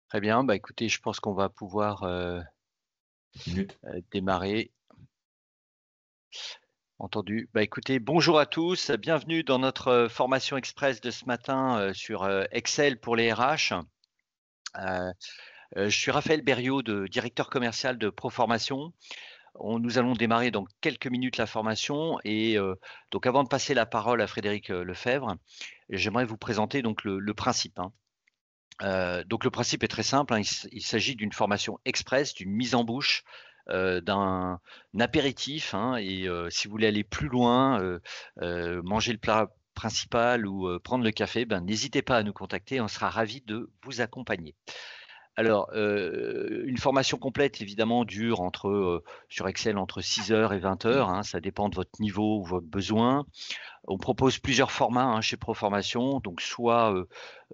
Très bien, bah, écoutez, je pense qu'on va pouvoir, But. démarrer. Entendu. Bah, écoutez, bonjour à tous, bienvenue dans notre, formation express de ce matin, sur, Excel pour les RH. Heu je suis Raphaël Berriot, directeur commercial de Proformation. Nous allons démarrer dans quelques minutes la formation et donc avant de passer la parole à Frédéric, Lefebvre, j'aimerais vous présenter donc le principe, hein. Donc le principe est très simple, hein, il s'agit d'une formation express, d'une mise en bouche, d'un apéritif, hein, et si vous voulez aller plus loin, manger le plat principal ou prendre le café, ben, n'hésitez pas à nous contacter, on sera ravis de vous accompagner. Alors, une formation complète évidemment dure sur Excel entre 6 heures et 20 heures, hein, ça dépend de votre niveau ou votre besoin. On propose plusieurs formats, hein, chez Proformation, donc soit,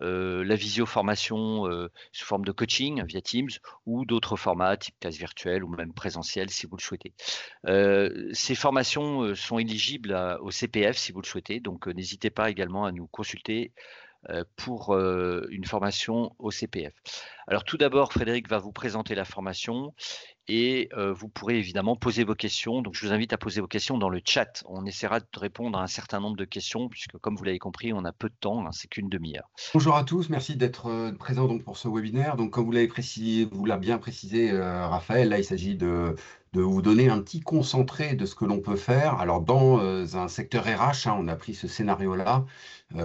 la visioformation, sous forme de coaching via Teams ou d'autres formats type classe virtuelle ou même présentiel si vous le souhaitez. Ces formations, sont éligibles au CPF si vous le souhaitez, donc n'hésitez pas également à nous consulter pour, une formation au CPF. Alors tout d'abord, Frédéric va vous présenter la formation et vous pourrez évidemment poser vos questions. Donc je vous invite à poser vos questions dans le chat. On essaiera de répondre à un certain nombre de questions puisque comme vous l'avez compris, on a peu de temps, hein, c'est qu'une demi heure. Bonjour à tous, merci d'être présent donc pour ce webinaire. Donc, comme vous l'avez précisé, vous l'avez bien précisé, Raphaël, là, il s'agit de vous donner un petit concentré de ce que l'on peut faire. Alors, dans un secteur RH, hein, on a pris ce scénario-là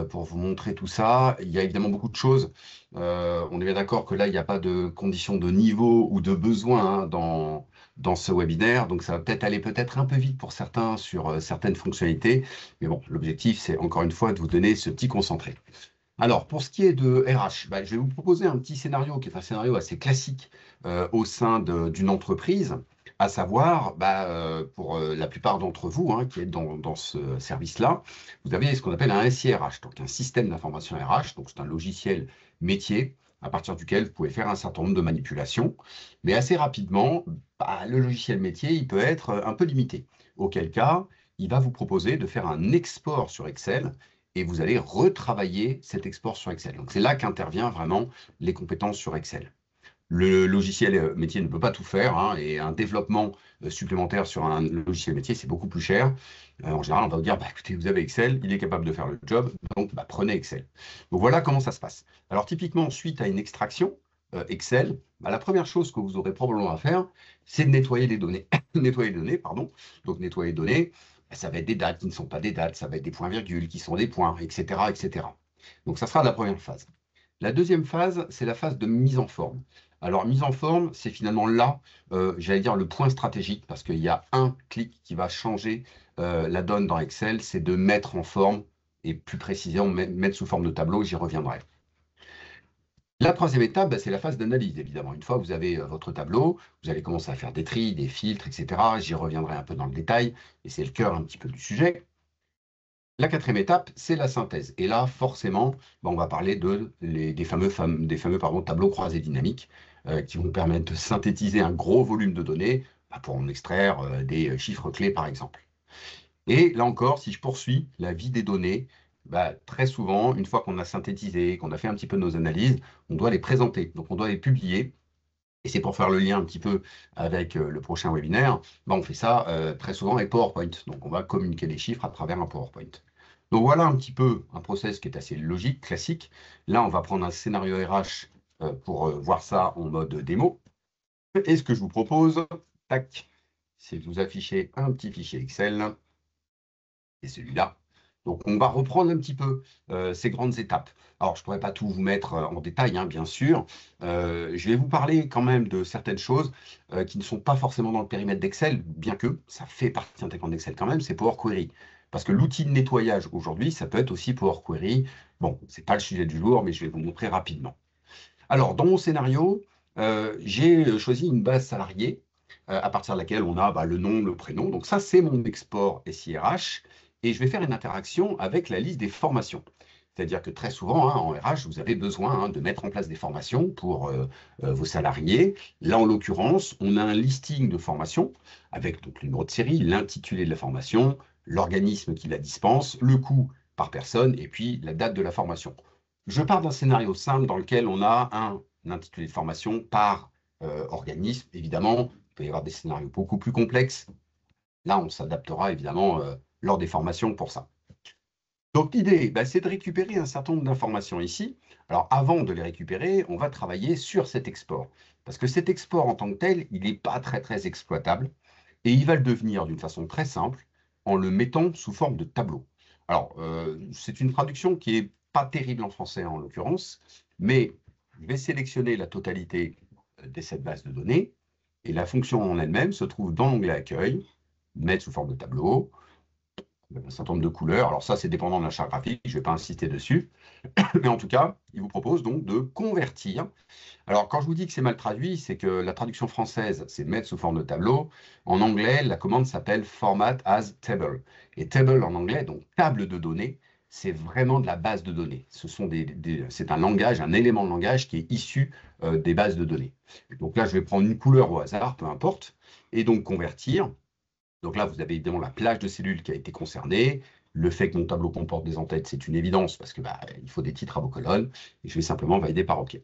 pour vous montrer tout ça. Il y a évidemment beaucoup de choses. On est bien d'accord que là, il n'y a pas de conditions de niveau ou de besoin, hein, dans ce webinaire. Donc, ça va peut-être aller peut-être un peu vite pour certains sur certaines fonctionnalités. Mais bon, l'objectif, c'est encore une fois de vous donner ce petit concentré. Alors, pour ce qui est de RH, je vais vous proposer un petit scénario qui est un scénario assez classique au sein d'une entreprise, à savoir, pour la plupart d'entre vous, hein, qui êtes dans ce service-là, vous avez ce qu'on appelle un SIRH, donc un système d'information RH, donc c'est un logiciel métier à partir duquel vous pouvez faire un certain nombre de manipulations, mais assez rapidement, le logiciel métier, il peut être un peu limité, auquel cas, il va vous proposer de faire un export sur Excel et vous allez retravailler cet export sur Excel. Donc c'est là qu'intervient vraiment les compétences sur Excel. Le logiciel métier ne peut pas tout faire, hein, et un développement supplémentaire sur un logiciel métier, c'est beaucoup plus cher. En général, on va vous dire, écoutez, vous avez Excel, il est capable de faire le job, donc prenez Excel. Donc voilà comment ça se passe. Alors typiquement, suite à une extraction Excel, la première chose que vous aurez probablement à faire, c'est de nettoyer les données. Nettoyer les données, pardon. Donc nettoyer les données, ça va être des dates qui ne sont pas des dates, ça va être des points-virgules qui sont des points, etc., etc. Donc ça sera la première phase. La deuxième phase, c'est la phase de mise en forme. Alors, mise en forme, c'est finalement là, j'allais dire, le point stratégique, parce qu'il y a un clic qui va changer la donne dans Excel, c'est de mettre en forme, et plus précisément, mettre sous forme de tableau, j'y reviendrai. La troisième étape, c'est la phase d'analyse, évidemment. Une fois que vous avez votre tableau, vous allez commencer à faire des tris, des filtres, etc. J'y reviendrai un peu dans le détail, et c'est le cœur un petit peu du sujet. La quatrième étape, c'est la synthèse. Et là, forcément, on va parler des fameux tableaux croisés dynamiques qui vont permettre de synthétiser un gros volume de données pour en extraire des chiffres clés, par exemple. Et là encore, si je poursuis la vie des données, très souvent, une fois qu'on a synthétisé, qu'on a fait un petit peu nos analyses, on doit les présenter. Donc, on doit les publier. Et c'est pour faire le lien un petit peu avec le prochain webinaire, on fait ça très souvent avec PowerPoint. Donc, on va communiquer les chiffres à travers un PowerPoint. Donc, voilà un petit peu un process qui est assez logique, classique. Là, on va prendre un scénario RH pour voir ça en mode démo. Et ce que je vous propose, tac, c'est de vous afficher un petit fichier Excel. C'est celui-là. Donc, on va reprendre un petit peu ces grandes étapes. Alors, je ne pourrais pas tout vous mettre en détail, hein, bien sûr. Je vais vous parler quand même de certaines choses qui ne sont pas forcément dans le périmètre d'Excel, bien que ça fait partie intégrante d'Excel quand même, c'est Power Query. Parce que l'outil de nettoyage aujourd'hui, ça peut être aussi Power Query. Bon, ce n'est pas le sujet du jour, mais je vais vous montrer rapidement. Alors, dans mon scénario, j'ai choisi une base salariée à partir de laquelle on a le nom, le prénom. Donc ça, c'est mon export SIRH. Et je vais faire une interaction avec la liste des formations. C'est-à-dire que très souvent, hein, en RH, vous avez besoin, hein, de mettre en place des formations pour vos salariés. Là, en l'occurrence, on a un listing de formations avec donc, le numéro de série, l'intitulé de la formation, l'organisme qui la dispense, le coût par personne et puis la date de la formation. Je pars d'un scénario simple dans lequel on a un intitulé de formation par organisme. Évidemment, il peut y avoir des scénarios beaucoup plus complexes. Là, on s'adaptera évidemment lors des formations pour ça. Donc l'idée, c'est de récupérer un certain nombre d'informations ici. Alors avant de les récupérer, on va travailler sur cet export. Parce que cet export en tant que tel, il n'est pas très exploitable. Et il va le devenir d'une façon très simple en le mettant sous forme de tableau. Alors, c'est une traduction qui n'est pas terrible en français en l'occurrence, mais je vais sélectionner la totalité de cette base de données. Et la fonction en elle-même se trouve dans l'onglet Accueil, mettre sous forme de tableau, un certain nombre de couleurs. Alors ça, c'est dépendant de la charte graphique, je ne vais pas insister dessus. Mais en tout cas, il vous propose donc de convertir. Alors, quand je vous dis que c'est mal traduit, c'est que la traduction française, c'est mettre sous forme de tableau. En anglais, la commande s'appelle Format as Table. Et table en anglais, donc table de données, c'est vraiment de la base de données. C'est un langage, un élément de langage qui est issu des bases de données. Donc là, je vais prendre une couleur au hasard, peu importe, et donc convertir. Donc là, vous avez évidemment la plage de cellules qui a été concernée. Le fait que mon tableau comporte des entêtes, c'est une évidence parce que il faut des titres à vos colonnes. Et je vais simplement valider par OK.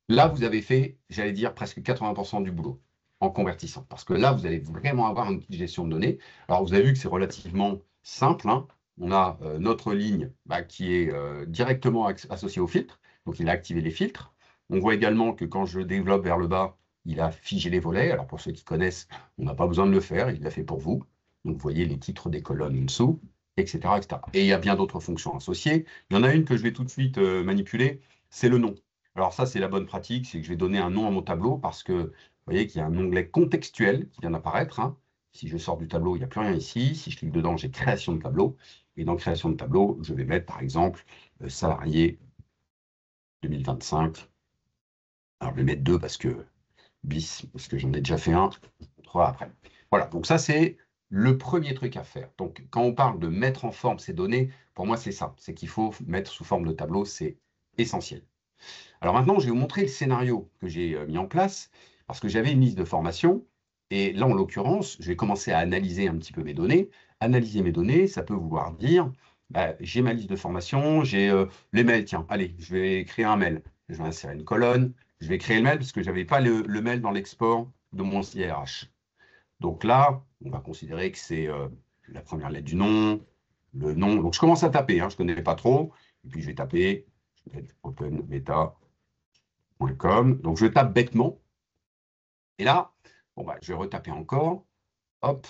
Là, vous avez fait, j'allais dire, presque 80% du boulot en convertissant. Parce que là, vous allez vraiment avoir une petite gestion de données. Alors, vous avez vu que c'est relativement simple, hein. On a notre ligne qui est directement associée au filtre. Donc, il a activé les filtres. On voit également que quand je développe vers le bas, il a figé les volets. Alors, pour ceux qui connaissent, on n'a pas besoin de le faire. Il l'a fait pour vous. Donc, vous voyez les titres des colonnes en dessous, etc., etc. Et il y a bien d'autres fonctions associées. Il y en a une que je vais tout de suite manipuler, c'est le nom. Alors ça, c'est la bonne pratique, c'est que je vais donner un nom à mon tableau parce que vous voyez qu'il y a un onglet contextuel qui vient d'apparaître, hein. Si je sors du tableau, il n'y a plus rien ici. Si je clique dedans, j'ai création de tableau. Et dans création de tableau, je vais mettre par exemple salarié 2025. Alors je vais mettre 2 parce que bis, parce que j'en ai déjà fait un, 3 après. Voilà, donc ça c'est le premier truc à faire. Donc quand on parle de mettre en forme ces données, pour moi c'est ça, c'est qu'il faut mettre sous forme de tableau, c'est essentiel. Alors maintenant, je vais vous montrer le scénario que j'ai mis en place, parce que j'avais une liste de formation, et là, en l'occurrence, je vais commencer à analyser un petit peu mes données. Analyser mes données, ça peut vouloir dire, j'ai ma liste de formation, j'ai les mails, tiens, allez, je vais créer un mail. Je vais insérer une colonne, je vais créer le mail, parce que je n'avais pas le mail dans l'export de mon IRH. Donc là, on va considérer que c'est la première lettre du nom, le nom. Donc je commence à taper, hein, je ne connais pas trop, et puis je vais taper, je vais mettre open beta. Donc, je tape bêtement. Et là, je vais retaper encore. Hop.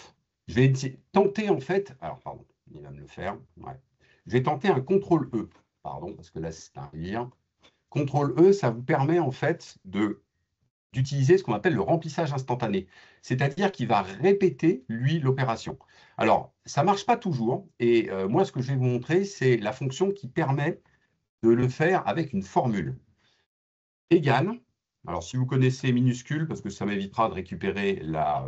Je vais tenter, en fait. Alors, pardon, il va me le faire. Ouais. Je vais tenter un CTRL-E. Pardon, parce que là, c'est un lire. CTRL-E, ça vous permet, en fait, d'utiliser ce qu'on appelle le remplissage instantané. C'est-à-dire qu'il va répéter, lui, l'opération. Alors, ça ne marche pas toujours. Et moi, ce que je vais vous montrer, c'est la fonction qui permet de le faire avec une formule. Égale. Alors, si vous connaissez minuscule, parce que ça m'évitera de récupérer la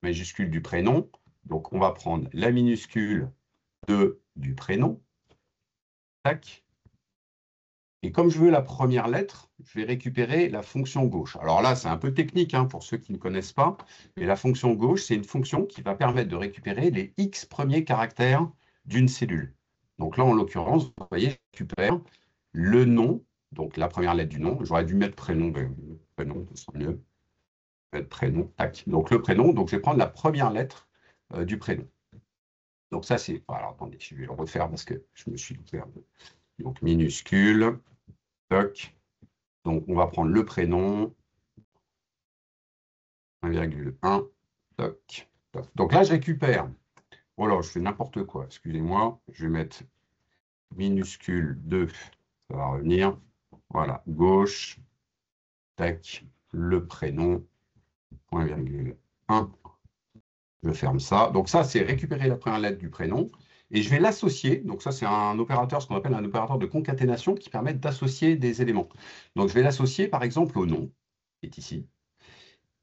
majuscule du prénom, donc on va prendre la minuscule du prénom. Tac. Et comme je veux la première lettre, je vais récupérer la fonction gauche. Alors là, c'est un peu technique hein, pour ceux qui ne connaissent pas, mais la fonction gauche, c'est une fonction qui va permettre de récupérer les X premiers caractères d'une cellule. Donc là, en l'occurrence, vous voyez, je récupère le nom, donc la première lettre du nom. J'aurais dû mettre prénom, mais prénom, ça sera mieux. Mettre prénom, tac. Donc le prénom, donc je vais prendre la première lettre du prénom. Donc ça, c'est... Alors attendez, je vais le refaire parce que je me suis loupé un peu. Donc minuscule, toc. Donc on va prendre le prénom, 1,1, toc, toc. Donc là, je récupère... Oh là, je fais n'importe quoi, excusez-moi. Je vais mettre minuscule 2, ça va revenir. Voilà, gauche, tac, le prénom, 1,1. Je ferme ça. Donc ça, c'est récupérer la première lettre du prénom. Et je vais l'associer. Donc ça, c'est un opérateur, ce qu'on appelle un opérateur de concaténation qui permet d'associer des éléments. Donc je vais l'associer, par exemple, au nom, qui est ici.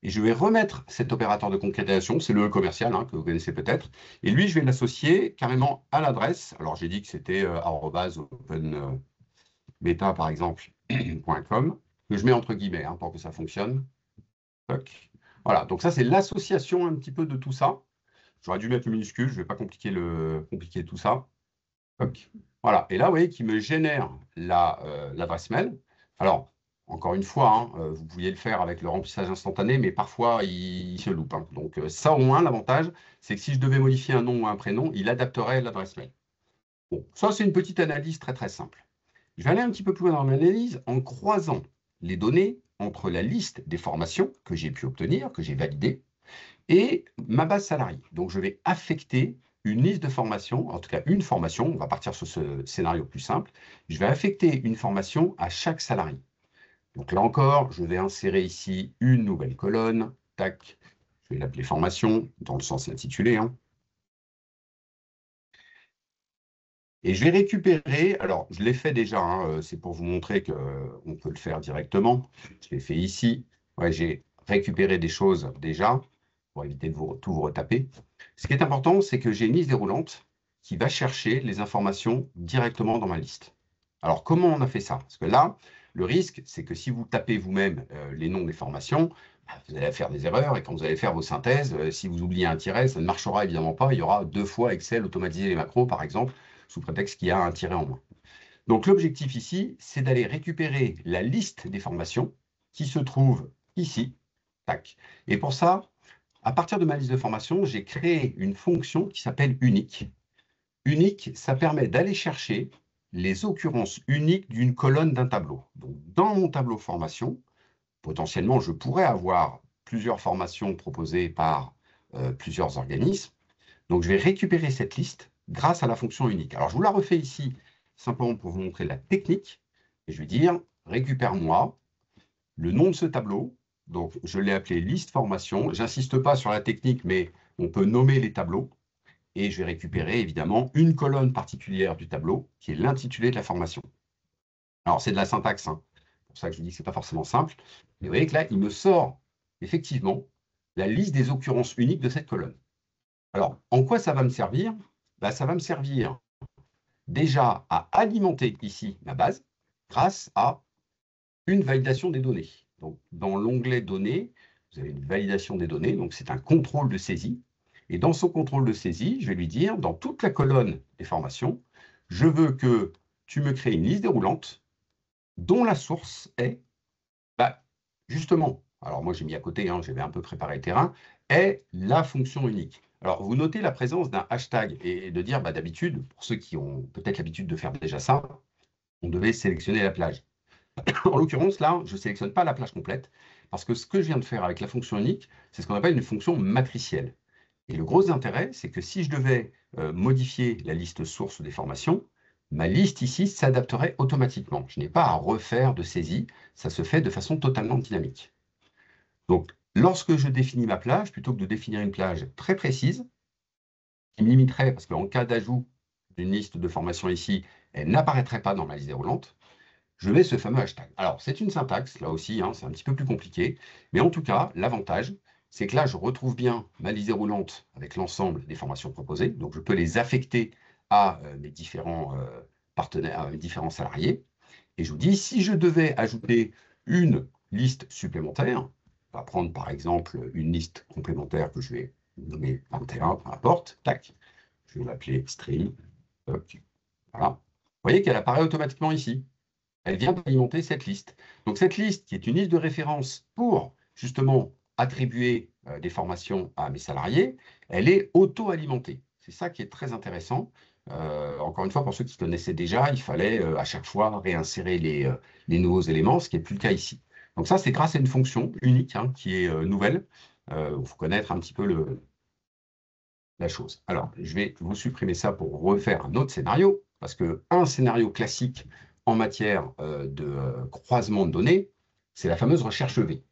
Et je vais remettre cet opérateur de concaténation, c'est le commercial, hein, que vous connaissez peut-être. Et lui, je vais l'associer carrément à l'adresse. Alors j'ai dit que c'était @openbeta, par exemple, .com, que je mets entre guillemets hein, pour que ça fonctionne. Toc. Voilà, donc ça, c'est l'association un petit peu de tout ça. J'aurais dû mettre le minuscule, je ne vais pas compliquer tout ça. Voilà, et là, vous voyez qu'il me génère l'adresse mail. Alors, encore une fois, hein, vous pouviez le faire avec le remplissage instantané, mais parfois, il se loupe, hein. Donc, ça, au moins, l'avantage, c'est que si je devais modifier un nom ou un prénom, il adapterait l'adresse mail. Bon, ça, c'est une petite analyse très, très simple. Je vais aller un petit peu plus loin dans l'analyse en croisant les données entre la liste des formations que j'ai pu obtenir, que j'ai validées, et ma base salariée. Donc, je vais affecter une liste de formations, en tout cas une formation, on va partir sur ce scénario plus simple, je vais affecter une formation à chaque salarié. Donc là encore, je vais insérer ici une nouvelle colonne, tac, je vais l'appeler formation, dans le sens intitulé, hein. Et je vais récupérer, alors je l'ai fait déjà, hein, c'est pour vous montrer qu'on peut le faire directement. Je l'ai fait ici. Ouais, j'ai récupéré des choses déjà, pour éviter de tout vous retaper. Ce qui est important, c'est que j'ai une liste déroulante qui va chercher les informations directement dans ma liste. Alors, comment on a fait ça? Parce que là, le risque, c'est que si vous tapez vous-même les noms des formations, bah, vous allez faire des erreurs, et quand vous allez faire vos synthèses, si vous oubliez un tiret, ça ne marchera évidemment pas. Il y aura 2 fois Excel automatiser les macros, par exemple, sous prétexte qu'il y a un tiret en moins. Donc l'objectif ici, c'est d'aller récupérer la liste des formations qui se trouve ici. Tac. Et pour ça, à partir de ma liste de formations, j'ai créé une fonction qui s'appelle unique. Unique, ça permet d'aller chercher les occurrences uniques d'une colonne d'un tableau. Donc, dans mon tableau formation, potentiellement, je pourrais avoir plusieurs formations proposées par plusieurs organismes. Donc, je vais récupérer cette liste grâce à la fonction unique. Alors, je vous la refais ici simplement pour vous montrer la technique. Et je vais dire, récupère-moi le nom de ce tableau. Donc, je l'ai appelé liste formation. J'insiste pas sur la technique, mais on peut nommer les tableaux. Et je vais récupérer évidemment une colonne particulière du tableau qui est l'intitulé de la formation. Alors, c'est de la syntaxe, hein. C'est pour ça que je vous dis que ce n'est pas forcément simple. Mais vous voyez que là, il me sort effectivement la liste des occurrences uniques de cette colonne. Alors, en quoi ça va me servir? Ben, ça va me servir déjà à alimenter ici ma base grâce à une validation des données. Donc, dans l'onglet données, vous avez une validation des données, donc c'est un contrôle de saisie. Et dans ce contrôle de saisie, je vais lui dire, dans toute la colonne des formations, je veux que tu me crées une liste déroulante dont la source est, bah, justement, alors moi j'ai mis à côté, hein, j'avais un peu préparé le terrain, est la fonction unique. Alors, vous notez la présence d'un hashtag et de dire, bah, d'habitude, pour ceux qui ont peut-être l'habitude de faire déjà ça, on devait sélectionner la plage. En l'occurrence, là, je ne sélectionne pas la plage complète, parce que ce que je viens de faire avec la fonction unique, c'est ce qu'on appelle une fonction matricielle. Et le gros intérêt, c'est que si je devais modifier la liste source des formations, ma liste ici s'adapterait automatiquement. Je n'ai pas à refaire de saisie, ça se fait de façon totalement dynamique. Donc, lorsque je définis ma plage, plutôt que de définir une plage très précise, qui me limiterait, parce qu'en cas d'ajout d'une liste de formations ici, elle n'apparaîtrait pas dans ma liste déroulante, je mets ce fameux hashtag. Alors, c'est une syntaxe, là aussi, hein, c'est un petit peu plus compliqué, mais en tout cas, l'avantage, c'est que là, je retrouve bien ma liste déroulante avec l'ensemble des formations proposées, donc je peux les affecter à mes différents partenaires, à mes différents salariés, et je vous dis, si je devais ajouter une liste supplémentaire, on va prendre par exemple une liste complémentaire que je vais nommer 21, peu importe, tac, je vais l'appeler stream, voilà. Vous voyez qu'elle apparaît automatiquement ici. Elle vient d'alimenter cette liste. Donc cette liste, qui est une liste de référence pour justement attribuer des formations à mes salariés, elle est auto-alimentée. C'est ça qui est très intéressant. Encore une fois, pour ceux qui connaissaient déjà, il fallait à chaque fois réinsérer les nouveaux éléments, ce qui n'est plus le cas ici. Donc ça, c'est grâce à une fonction unique, hein, qui est nouvelle. Il faut connaître un petit peu la chose. Alors, je vais vous supprimer ça pour refaire un autre scénario, parce qu'un scénario classique en matière de croisement de données, c'est la fameuse recherche V.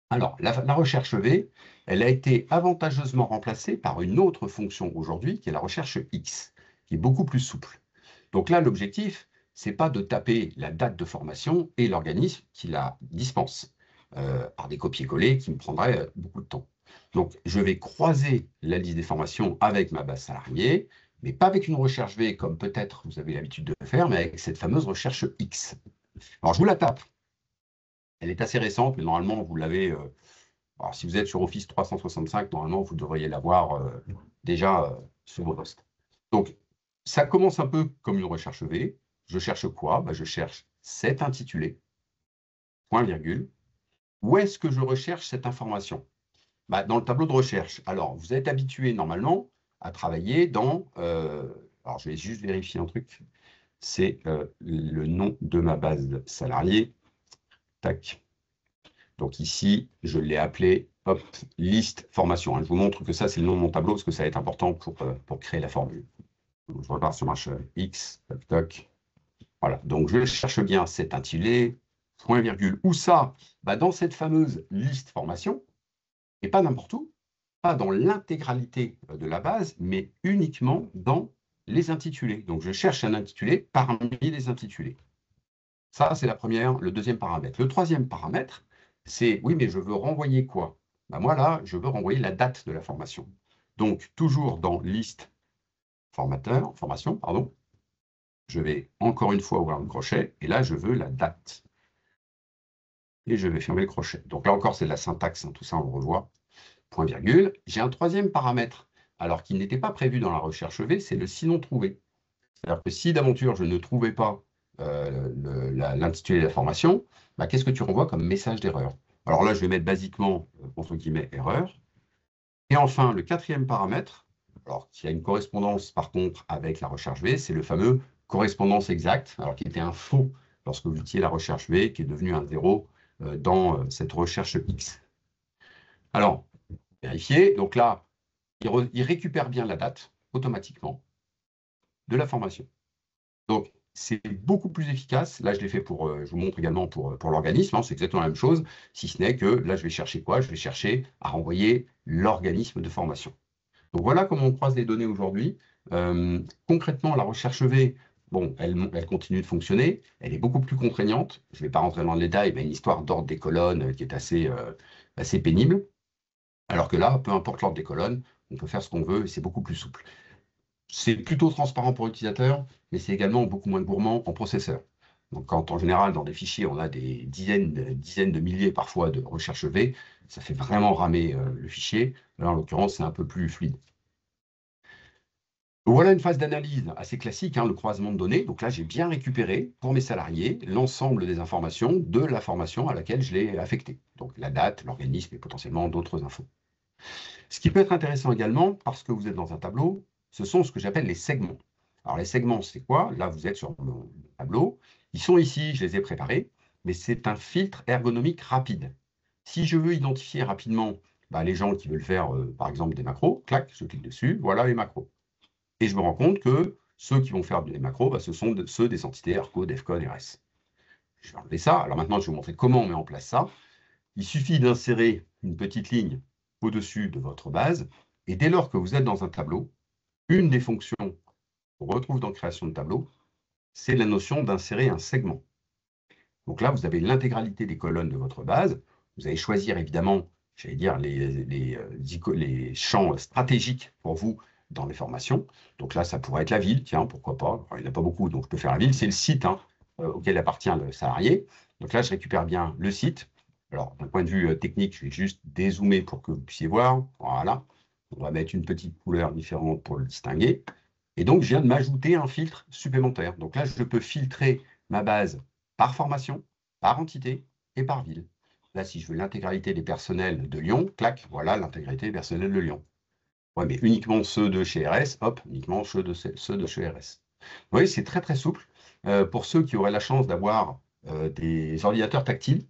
Alors, la recherche V, elle a été avantageusement remplacée par une autre fonction aujourd'hui, qui est la recherche X, qui est beaucoup plus souple. Donc là, l'objectif, c'est pas de taper la date de formation et l'organisme qui la dispense par des copier-coller qui me prendraient beaucoup de temps. Donc, je vais croiser la liste des formations avec ma base salariée, mais pas avec une recherche V comme peut-être vous avez l'habitude de le faire, mais avec cette fameuse recherche X. Alors, je vous la tape. Elle est assez récente, mais normalement, vous l'avez. Alors, si vous êtes sur Office 365, normalement, vous devriez l'avoir déjà sur vos postes. Donc, ça commence un peu comme une recherche V. Je cherche quoi? Je cherche cet intitulé. point virgule. Où est-ce que je recherche cette information? Bah, dans le tableau de recherche. Alors, vous êtes habitué normalement à travailler dans... alors, je vais juste vérifier un truc. C'est le nom de ma base de salariés. Tac. Donc ici, je l'ai appelé hop, liste formation. Hein. Je vous montre que ça, c'est le nom de mon tableau parce que ça va être important pour créer la formule. Donc, je repars sur ma X, toc, toc. Voilà. Donc je cherche bien cet intitulé, point virgule. Où ça? Bah, dans cette fameuse liste formation, et pas n'importe où, pas dans l'intégralité de la base, mais uniquement dans les intitulés. Donc je cherche un intitulé parmi les intitulés. Ça, c'est le deuxième paramètre. Le troisième paramètre, c'est, oui, mais je veux renvoyer quoi? Ben moi, là, je veux renvoyer la date de la formation. Donc, toujours dans liste formation, pardon, je vais encore une fois ouvrir le crochet, et là, je veux la date. Et je vais fermer le crochet. Donc là encore, c'est de la syntaxe, hein, tout ça, on le revoit. Point virgule. J'ai un troisième paramètre, alors qui n'était pas prévu dans la recherche V, c'est le sinon trouvé. C'est-à-dire que si d'aventure, je ne trouvais pas l'intitulé de la formation, bah, qu'est-ce que tu renvoies comme message d'erreur? Alors là, je vais mettre basiquement, entre guillemets, erreur. Et enfin, le quatrième paramètre, alors qui a une correspondance par contre avec la recherche V, c'est le fameux correspondance exacte, alors qui était un faux lorsque vous utilisez la recherche V, qui est devenu un 0 dans cette recherche X. Alors, vérifier, donc là, il récupère bien la date automatiquement de la formation. Donc, c'est beaucoup plus efficace. Là, je l'ai fait pour, je vous montre également pour l'organisme, hein, c'est exactement la même chose, si ce n'est que là, je vais chercher quoi? Je vais chercher à renvoyer l'organisme de formation. Donc, voilà comment on croise les données aujourd'hui. Concrètement, la recherche V, bon, elle continue de fonctionner. Elle est beaucoup plus contraignante. Je ne vais pas rentrer dans le détail, mais une histoire d'ordre des colonnes qui est assez pénible. Alors que là, peu importe l'ordre des colonnes, on peut faire ce qu'on veut et c'est beaucoup plus souple. C'est plutôt transparent pour l'utilisateur, mais c'est également beaucoup moins gourmand en processeur. Donc, quand en général, dans des fichiers, on a des dizaines de milliers parfois de recherches V, ça fait vraiment ramer le fichier. Là, en l'occurrence, c'est un peu plus fluide. Voilà une phase d'analyse assez classique, hein, le croisement de données. Donc là, j'ai bien récupéré pour mes salariés l'ensemble des informations de la formation à laquelle je l'ai affecté. Donc la date, l'organisme et potentiellement d'autres infos. Ce qui peut être intéressant également, parce que vous êtes dans un tableau, ce sont ce que j'appelle les segments. Alors les segments, c'est quoi? Là, vous êtes sur mon tableau. Ils sont ici, je les ai préparés, mais c'est un filtre ergonomique rapide. Si je veux identifier rapidement les gens qui veulent faire, par exemple, des macros, clac, je clique dessus, voilà les macros. Et je me rends compte que ceux qui vont faire des macros, ce sont ceux des entités ARCO, DEFCON, RS. Je vais enlever ça. Alors maintenant, je vais vous montrer comment on met en place ça. Il suffit d'insérer une petite ligne au-dessus de votre base. Et dès lors que vous êtes dans un tableau, une des fonctions qu'on retrouve dans création de tableau, c'est la notion d'insérer un segment. Donc là, vous avez l'intégralité des colonnes de votre base. Vous allez choisir évidemment, j'allais dire, les champs stratégiques pour vous dans les formations. Donc là, ça pourrait être la ville, tiens, pourquoi pas. Alors, il n'y en a pas beaucoup, donc je peux faire la ville. C'est le site auquel appartient le salarié. Donc là, je récupère bien le site. Alors, d'un point de vue technique, je vais juste dézoomer pour que vous puissiez voir. Voilà. On va mettre une petite couleur différente pour le distinguer. Et donc, je viens de m'ajouter un filtre supplémentaire. Donc là, je peux filtrer ma base par formation, par entité et par ville. Là, si je veux l'intégralité des personnels de Lyon, clac, voilà l'intégralité des personnels de Lyon. Ouais, mais uniquement ceux de chez RS, hop, uniquement ceux de chez RS. Vous voyez, c'est très très souple. Pour ceux qui auraient la chance d'avoir des ordinateurs tactiles,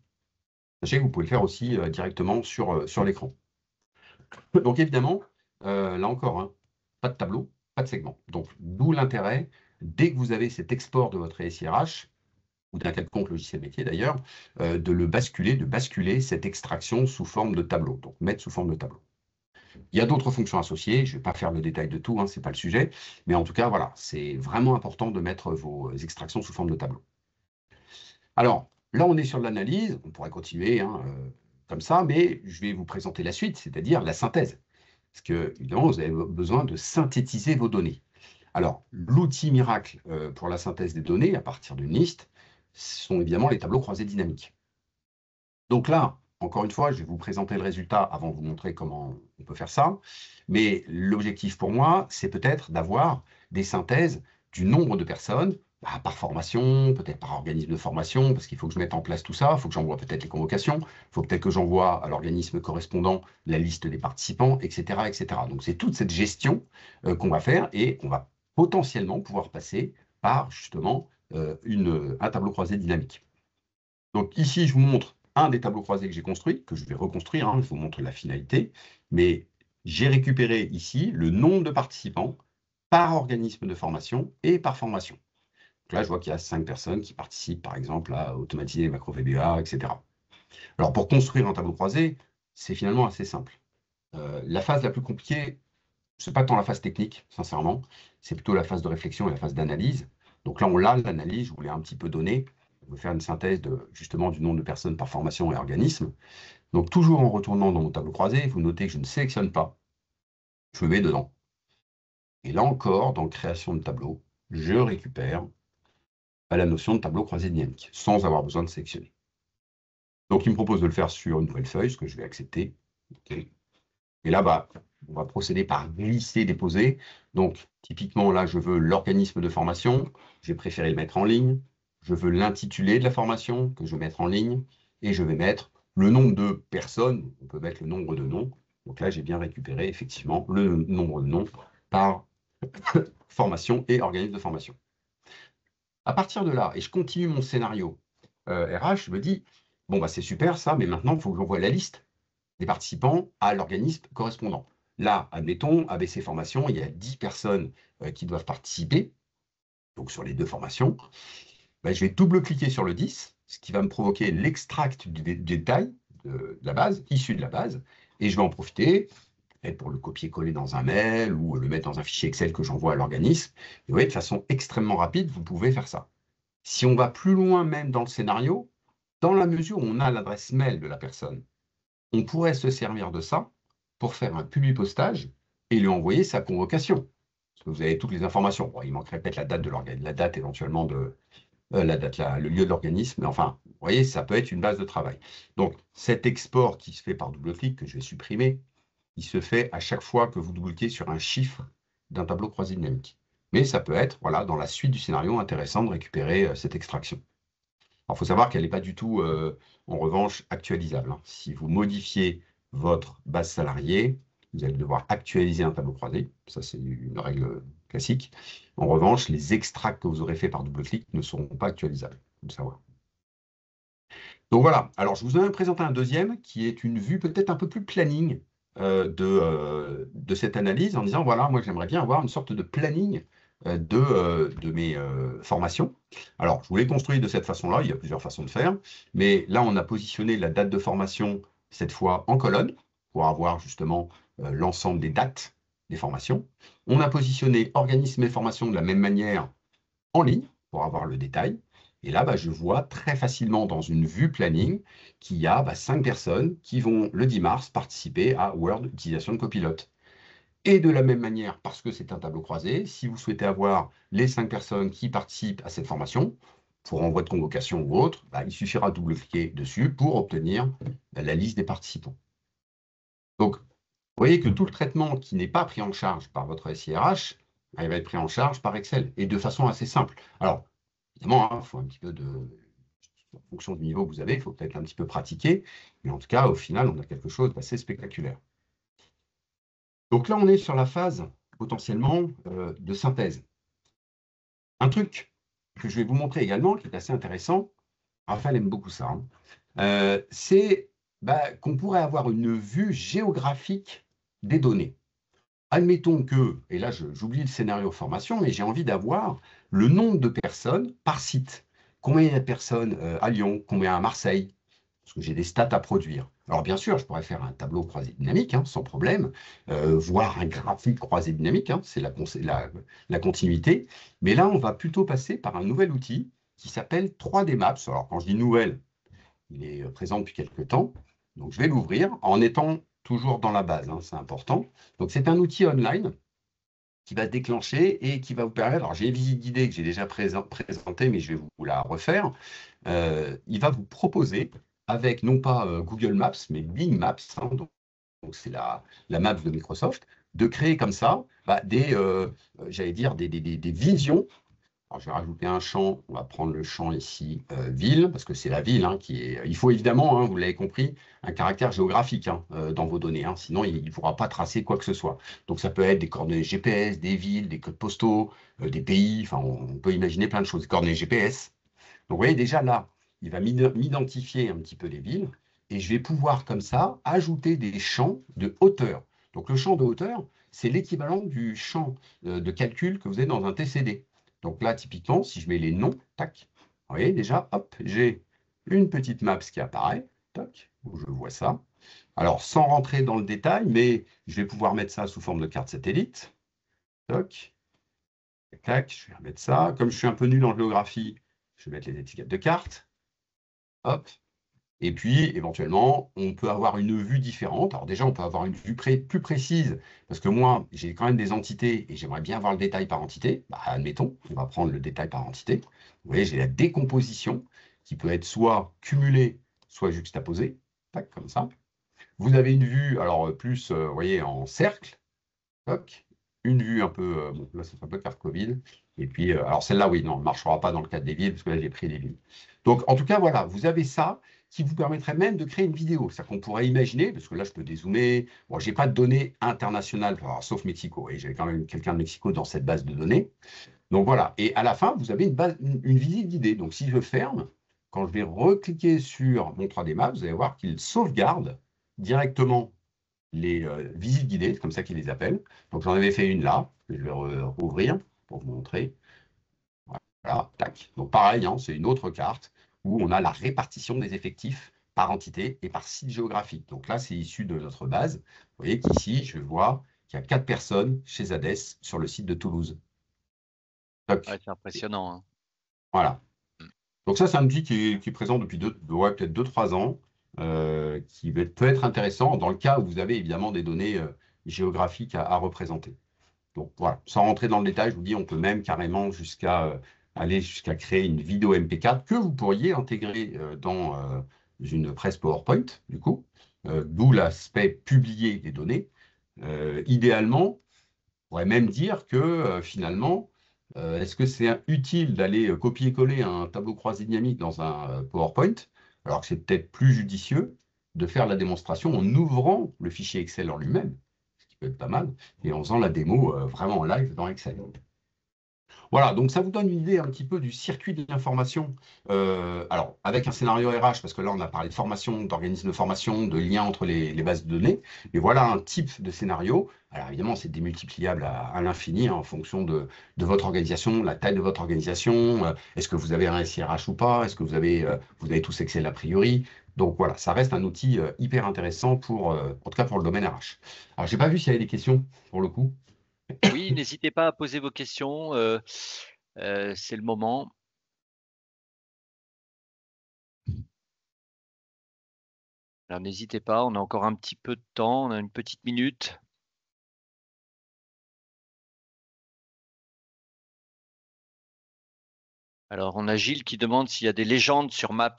sachez que vous pouvez le faire aussi directement sur l'écran. Donc évidemment, là encore, hein, pas de tableau, pas de segment. Donc d'où l'intérêt, dès que vous avez cet export de votre SIRH, ou d'un quelconque logiciel métier d'ailleurs, de basculer cette extraction sous forme de tableau, donc mettre sous forme de tableau. Il y a d'autres fonctions associées, je ne vais pas faire le détail de tout, hein, ce n'est pas le sujet, mais en tout cas, voilà, c'est vraiment important de mettre vos extractions sous forme de tableau. Alors, là, on est sur de l'analyse, on pourrait continuer comme ça, mais je vais vous présenter la suite, c'est-à-dire la synthèse. Parce que, évidemment, vous avez besoin de synthétiser vos données. Alors, l'outil miracle pour la synthèse des données, à partir d'une liste, ce sont évidemment les tableaux croisés dynamiques. Donc là, encore une fois, je vais vous présenter le résultat avant de vous montrer comment on peut faire ça. Mais l'objectif pour moi, c'est peut-être d'avoir des synthèses du nombre de personnes par formation, peut-être par organisme de formation, parce qu'il faut que je mette en place tout ça, il faut que j'envoie peut-être les convocations, il faut peut-être que j'envoie à l'organisme correspondant la liste des participants, etc., etc. Donc c'est toute cette gestion qu'on va faire et on va potentiellement pouvoir passer par justement un tableau croisé dynamique. Donc ici, je vous montre un des tableaux croisés que j'ai construit, que je vais reconstruire, hein, je vous montre la finalité, mais j'ai récupéré ici le nombre de participants par organisme de formation et par formation. Donc là, je vois qu'il y a 5 personnes qui participent, par exemple, à automatiser les macros VBA, etc. Alors, pour construire un tableau croisé, c'est finalement assez simple. La phase la plus compliquée, ce n'est pas tant la phase technique, sincèrement, c'est plutôt la phase de réflexion et la phase d'analyse. Donc là, on l'a, l'analyse, je vous l'ai un petit peu donné. On va faire une synthèse justement du nombre de personnes par formation et organisme. Donc, toujours en retournant dans mon tableau croisé, vous notez que je ne sélectionne pas, je me mets dedans. Et là encore, dans création de tableau, je récupère la notion de tableau croisé dynamique, sans avoir besoin de sélectionner. Donc, il me propose de le faire sur une nouvelle feuille, ce que je vais accepter. Okay. Et là, on va procéder par glisser, déposer. Donc, typiquement, là, je veux l'organisme de formation. J'ai préféré le mettre en ligne. Je veux l'intitulé de la formation que je vais mettre en ligne. Et je vais mettre le nombre de personnes. On peut mettre le nombre de noms. Donc là, j'ai bien récupéré, effectivement, le nombre de noms par formation et organisme de formation. À partir de là, et je continue mon scénario RH, je me dis, bon, c'est super ça, mais maintenant, il faut que j'envoie la liste des participants à l'organisme correspondant. Là, admettons, ABC Formation, il y a 10 personnes qui doivent participer, donc sur les 2 formations. Je vais double-cliquer sur le 10, ce qui va me provoquer l'extract du détail de la base, issu de la base, et je vais en profiter pour le copier-coller dans un mail ou le mettre dans un fichier Excel que j'envoie à l'organisme. Et vous voyez, de façon extrêmement rapide, vous pouvez faire ça. Si on va plus loin même dans le scénario, dans la mesure où on a l'adresse mail de la personne, on pourrait se servir de ça pour faire un publi-postage et lui envoyer sa convocation. Parce que vous avez toutes les informations. Bon, il manquerait peut-être la date de l'organisme, la date éventuellement de le lieu de l'organisme, mais enfin, vous voyez, ça peut être une base de travail. Donc, cet export qui se fait par double-clic, que je vais supprimer, il se fait à chaque fois que vous double-cliquez sur un chiffre d'un tableau croisé dynamique. Mais ça peut être, voilà, dans la suite du scénario, intéressant de récupérer cette extraction. Alors, il faut savoir qu'elle n'est pas du tout, en revanche, actualisable, hein. Si vous modifiez votre base salariée, vous allez devoir actualiser un tableau croisé. Ça, c'est une règle classique. En revanche, les extracts que vous aurez fait par double-clic ne seront pas actualisables. Il faut le savoir. Donc voilà. Alors, je vous ai présenté un deuxième qui est une vue peut-être un peu plus planning de cette analyse en disant, voilà, moi, j'aimerais bien avoir une sorte de planning de mes formations. Alors, je vous l'ai construit de cette façon-là, il y a plusieurs façons de faire, mais là, on a positionné la date de formation, cette fois en colonne, pour avoir justement l'ensemble des dates des formations. On a positionné organisme et formation de la même manière en ligne, pour avoir le détail. Et là, je vois très facilement dans une vue planning qu'il y a 5 personnes qui vont, le 10 mars, participer à Word Utilisation de Copilote. Et de la même manière, parce que c'est un tableau croisé, si vous souhaitez avoir les 5 personnes qui participent à cette formation, pour envoi de convocation ou autre, il suffira de double-cliquer dessus pour obtenir la liste des participants. Donc, vous voyez que tout le traitement qui n'est pas pris en charge par votre SIRH, il va être pris en charge par Excel, et de façon assez simple. Alors, évidemment, il faut un petit peu en fonction du niveau que vous avez, il faut peut-être un petit peu pratiquer, mais en tout cas, au final, on a quelque chose d'assez spectaculaire. Donc là, on est sur la phase potentiellement de synthèse. Un truc que je vais vous montrer également, qui est assez intéressant, Raphaël aime beaucoup ça, hein, c'est qu'on pourrait avoir une vue géographique des données. Admettons que, et là j'oublie le scénario formation, mais j'ai envie d'avoir le nombre de personnes par site. Combien il y a de personnes à Lyon, combien à Marseille, parce que j'ai des stats à produire. Alors bien sûr, je pourrais faire un tableau croisé dynamique, hein, sans problème, voire un graphique croisé dynamique, hein, c'est la continuité. Mais là, on va plutôt passer par un nouvel outil qui s'appelle 3D Maps. Alors quand je dis nouvelle, il est présent depuis quelques temps. Donc je vais l'ouvrir en étant toujours dans la base, hein, c'est important. Donc c'est un outil online qui va se déclencher et qui va vous permettre, alors j'ai une visite guidée que j'ai déjà présentée, mais je vais vous la refaire. Il va vous proposer, avec non pas Google Maps, mais Bing Maps, hein, donc c'est la Maps de Microsoft, de créer comme ça j'allais dire, des visions Alors, je vais rajouter un champ. On va prendre le champ ici, ville, parce que c'est la ville hein, qui est. Il faut évidemment, hein, vous l'avez compris, un caractère géographique hein, dans vos données. Hein, sinon, il ne pourra pas tracer quoi que ce soit. Donc, ça peut être des coordonnées GPS, des villes, des codes postaux, des pays. Enfin, on peut imaginer plein de choses. Des coordonnées GPS. Donc, vous voyez, déjà là, il va m'identifier un petit peu les villes. Et je vais pouvoir, comme ça, ajouter des champs de hauteur. Donc, le champ de hauteur, c'est l'équivalent du champ de calcul que vous avez dans un TCD. Donc là, typiquement, si je mets les noms, tac, vous voyez déjà, hop, j'ai une petite map qui apparaît, tac, où je vois ça. Alors, sans rentrer dans le détail, mais je vais pouvoir mettre ça sous forme de carte satellite. Toc, tac, je vais remettre ça. Comme je suis un peu nul en géographie, je vais mettre les étiquettes de carte. Hop. Et puis, éventuellement, on peut avoir une vue différente. Alors déjà, on peut avoir une vue plus précise, parce que moi, j'ai quand même des entités et j'aimerais bien voir le détail par entité. Bah, admettons, on va prendre le détail par entité. Vous voyez, j'ai la décomposition qui peut être soit cumulée, soit juxtaposée. Tac, comme ça. Vous avez une vue, alors plus, vous voyez, en cercle. Toc. Une vue un peu, bon, là, c'est un peu carte Covid. Et puis, alors celle-là, oui, non, elle ne marchera pas dans le cadre des villes, parce que là, j'ai pris des villes. Donc, en tout cas, voilà, vous avez ça qui vous permettrait même de créer une vidéo. C'est-à-dire qu'on pourrait imaginer, parce que là, je peux dézoomer. Bon, je n'ai pas de données internationales, alors, sauf Mexico. Et j'ai quand même quelqu'un de Mexico dans cette base de données. Donc, voilà. Et à la fin, vous avez une visite guidée. Donc, si je ferme, quand je vais recliquer sur mon 3D Map, vous allez voir qu'il sauvegarde directement les visites guidées, c'est comme ça qu'ils les appellent. Donc j'en avais fait une là, que je vais rouvrir pour vous montrer. Voilà, tac. Donc pareil, hein, c'est une autre carte où on a la répartition des effectifs par entité et par site géographique. Donc là, c'est issu de notre base. Vous voyez qu'ici, je vois qu'il y a 4 personnes chez Zades sur le site de Toulouse. Ouais, Toc. c'est impressionnant, hein. Voilà. Mm. Donc ça, c'est un outil qui est présent depuis ouais, peut-être 2-3 ans, peut être intéressant dans le cas où vous avez évidemment des données géographiques à représenter. Donc voilà, sans rentrer dans le détail, je vous dis, on peut même carrément aller jusqu'à créer une vidéo MP4 que vous pourriez intégrer dans une presse PowerPoint, du coup, d'où l'aspect publier des données. Idéalement, on pourrait même dire que finalement, est-ce que c'est utile d'aller copier-coller un tableau croisé dynamique dans un PowerPoint, alors que c'est peut-être plus judicieux de faire la démonstration en ouvrant le fichier Excel en lui-même, ce qui peut être pas mal, et en faisant la démo vraiment en live dans Excel. Voilà, donc ça vous donne une idée un petit peu du circuit de l'information. Alors, avec un scénario RH, parce que là, on a parlé de formation, d'organisme de formation, de liens entre les bases de données. Et voilà un type de scénario. Alors, évidemment, c'est démultipliable à l'infini hein, en fonction de votre organisation, la taille de votre organisation. Est-ce que vous avez un SIRH ou pas? Est-ce que vous avez tous Excel a priori? Donc voilà, ça reste un outil hyper intéressant en tout cas pour le domaine RH. Alors, j'ai pas vu s'il y avait des questions pour le coup. Oui, n'hésitez pas à poser vos questions. C'est le moment. Alors n'hésitez pas, on a encore un petit peu de temps, on a une petite minute. Alors on a Gilles qui demande s'il y a des légendes sur Maps.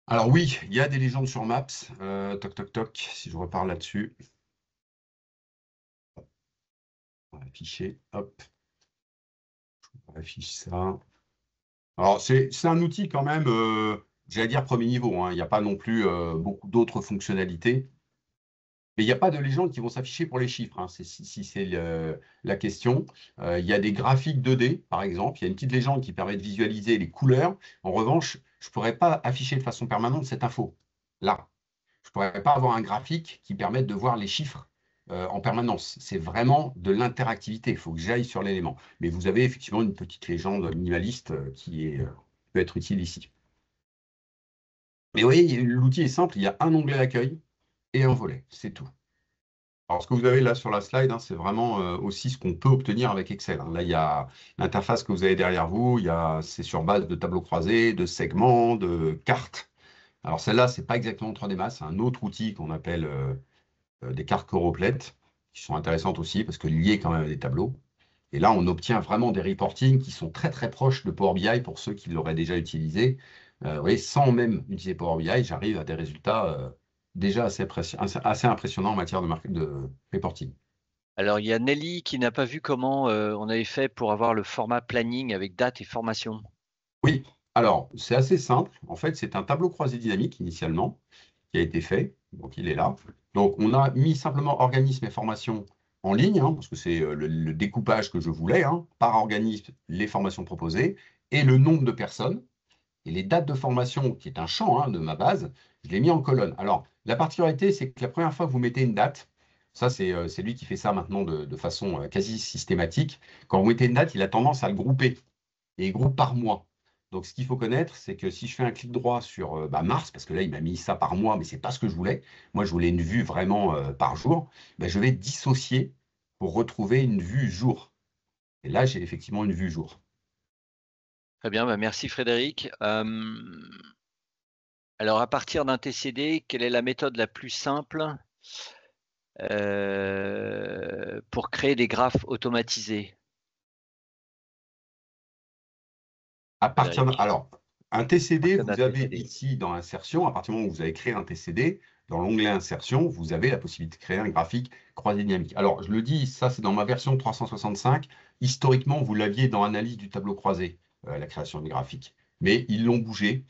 Alors oui, il y a des légendes sur Maps. Toc, toc, toc, si je repars là-dessus. On va afficher, hop, on affiche ça. Alors c'est un outil quand même, j'allais dire premier niveau, hein. Il n'y a pas non plus beaucoup d'autres fonctionnalités. Mais il n'y a pas de légendes qui vont s'afficher pour les chiffres, hein, si c'est la question. Il y a des graphiques 2D, par exemple. Il y a une petite légende qui permet de visualiser les couleurs. En revanche, je ne pourrais pas afficher de façon permanente cette info. Là, je ne pourrais pas avoir un graphique qui permette de voir les chiffres en permanence. C'est vraiment de l'interactivité. Il faut que j'aille sur l'élément. Mais vous avez effectivement une petite légende minimaliste peut être utile ici. Mais vous voyez, l'outil est simple. Il y a un onglet accueil et un volet. C'est tout. Alors, ce que vous avez là sur la slide, hein, c'est vraiment aussi ce qu'on peut obtenir avec Excel, hein. Là, il y a l'interface que vous avez derrière vous. C'est sur base de tableaux croisés, de segments, de cartes. Alors, celle-là, c'est pas exactement 3D Math, c'est un autre outil qu'on appelle des cartes choroplètes, qui sont intéressantes aussi parce que liées quand même à des tableaux. Et là, on obtient vraiment des reportings qui sont très très proches de Power BI pour ceux qui l'auraient déjà utilisé. Vous voyez, sans même utiliser Power BI, j'arrive à des résultats déjà assez impressionnants en matière de reporting. Alors, il y a Nelly qui n'a pas vu comment on avait fait pour avoir le format planning avec date et formation. Oui, alors c'est assez simple. En fait, c'est un tableau croisé dynamique initialement qui a été fait. Donc il est là. Donc on a mis simplement organisme et formation en ligne, hein, parce que c'est le découpage que je voulais, hein, par organisme, les formations proposées et le nombre de personnes. Et les dates de formation, qui est un champ hein, de ma base, je l'ai mis en colonne. Alors, la particularité, c'est que la première fois que vous mettez une date, ça, c'est lui qui fait ça maintenant de façon quasi systématique. Quand vous mettez une date, il a tendance à le grouper. Et il groupe par mois. Donc, ce qu'il faut connaître, c'est que si je fais un clic droit sur mars, parce que là, il m'a mis ça par mois, mais ce n'est pas ce que je voulais. Moi, je voulais une vue vraiment par jour. Ben, je vais dissocier pour retrouver une vue jour. Et là, j'ai effectivement une vue jour. Très bien, bah, merci Frédéric. Alors, à partir d'un TCD, quelle est la méthode la plus simple pour créer des graphes automatisés, Frédéric? Alors, un À TCD, partir d'un vous avez TCD. ici dans Insertion, à partir du moment où vous avez créé un TCD, dans l'onglet Insertion, vous avez la possibilité de créer un graphique croisé dynamique. Alors, je le dis, ça c'est dans ma version 365. Historiquement, vous l'aviez dans Analyse du tableau croisé, la création du graphique. Mais ils l'ont bougé,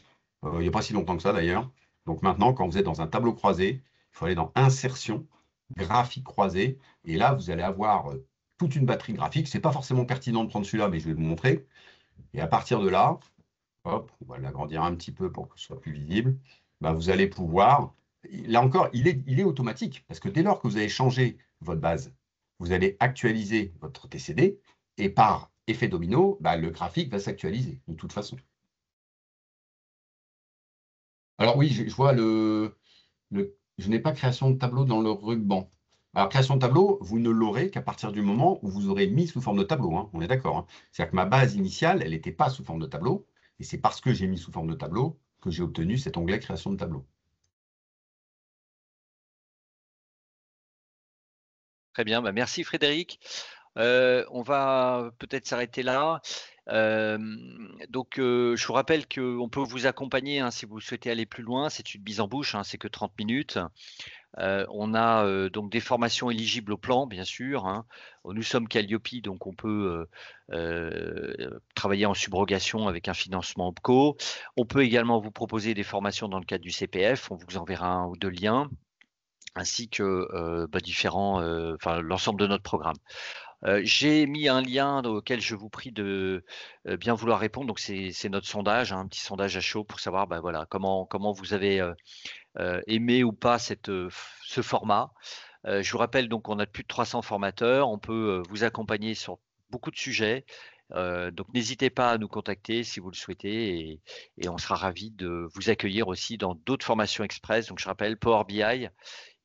il n'y a pas si longtemps que ça d'ailleurs. Donc maintenant, quand vous êtes dans un tableau croisé, il faut aller dans Insertion, graphique croisé, et là, vous allez avoir toute une batterie graphique. Ce n'est pas forcément pertinent de prendre celui-là, mais je vais vous montrer. Et à partir de là, hop, on va l'agrandir un petit peu pour que ce soit plus visible. Bah, vous allez pouvoir, là encore, il est automatique, parce que dès lors que vous avez changé votre base, vous allez actualiser votre TCD, et par effet domino, bah, le graphique va s'actualiser, de toute façon. Alors oui, je vois je n'ai pas création de tableau dans le ruban. Alors, création de tableau, vous ne l'aurez qu'à partir du moment où vous aurez mis sous forme de tableau, hein, on est d'accord, hein. C'est-à-dire que ma base initiale, elle n'était pas sous forme de tableau, et c'est parce que j'ai mis sous forme de tableau que j'ai obtenu cet onglet création de tableau. Très bien, bah, merci Frédéric. On va peut-être s'arrêter là. Donc, je vous rappelle qu'on peut vous accompagner hein, si vous souhaitez aller plus loin. C'est une mise en bouche, hein, c'est que 30 minutes. On a donc des formations éligibles au plan, bien sûr, hein. Nous sommes Calliope, donc on peut travailler en subrogation avec un financement OPCO. On peut également vous proposer des formations dans le cadre du CPF. On vous enverra un ou deux liens, ainsi que différents, enfin l'ensemble de notre programme. J'ai mis un lien auquel je vous prie de bien vouloir répondre. Donc c'est notre sondage, hein, un petit sondage à chaud pour savoir voilà, comment vous avez aimé ou pas ce format. Je vous rappelle donc qu'on a plus de 300 formateurs. On peut vous accompagner sur beaucoup de sujets. Donc n'hésitez pas à nous contacter si vous le souhaitez et on sera ravis de vous accueillir aussi dans d'autres formations express. Donc je rappelle Power BI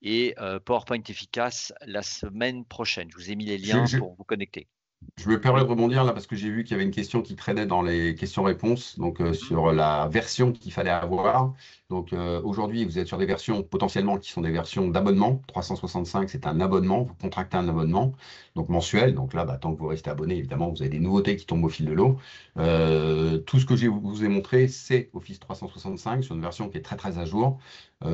et PowerPoint efficace la semaine prochaine. Je vous ai mis les Je, liens je- pour vous connecter. je me permets Oui. de rebondir là parce que j'ai vu qu'il y avait une question qui traînait dans les questions-réponses, donc Mhm. sur la version qu'il fallait avoir. Donc aujourd'hui, vous êtes sur des versions potentiellement qui sont des versions d'abonnement. 365, c'est un abonnement. Vous contractez un abonnement, donc mensuel. Donc là, bah, tant que vous restez abonné, évidemment, vous avez des nouveautés qui tombent au fil de l'eau. Tout ce que je vous ai montré, c'est Office 365 sur une version qui est très très à jour.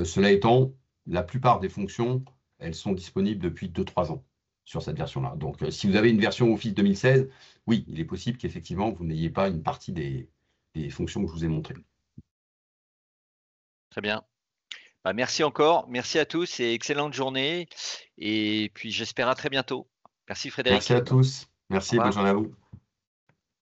Cela étant, la plupart des fonctions, elles sont disponibles depuis 2-3 ans sur cette version-là. Donc, si vous avez une version Office 2016, oui, il est possible qu'effectivement, vous n'ayez pas une partie des fonctions que je vous ai montrées. Très bien. Bah, merci encore. Merci à tous et excellente journée. Et puis j'espère à très bientôt. Merci Merci Frédéric. à tous. Au Merci, bonne revoir. journée à vous.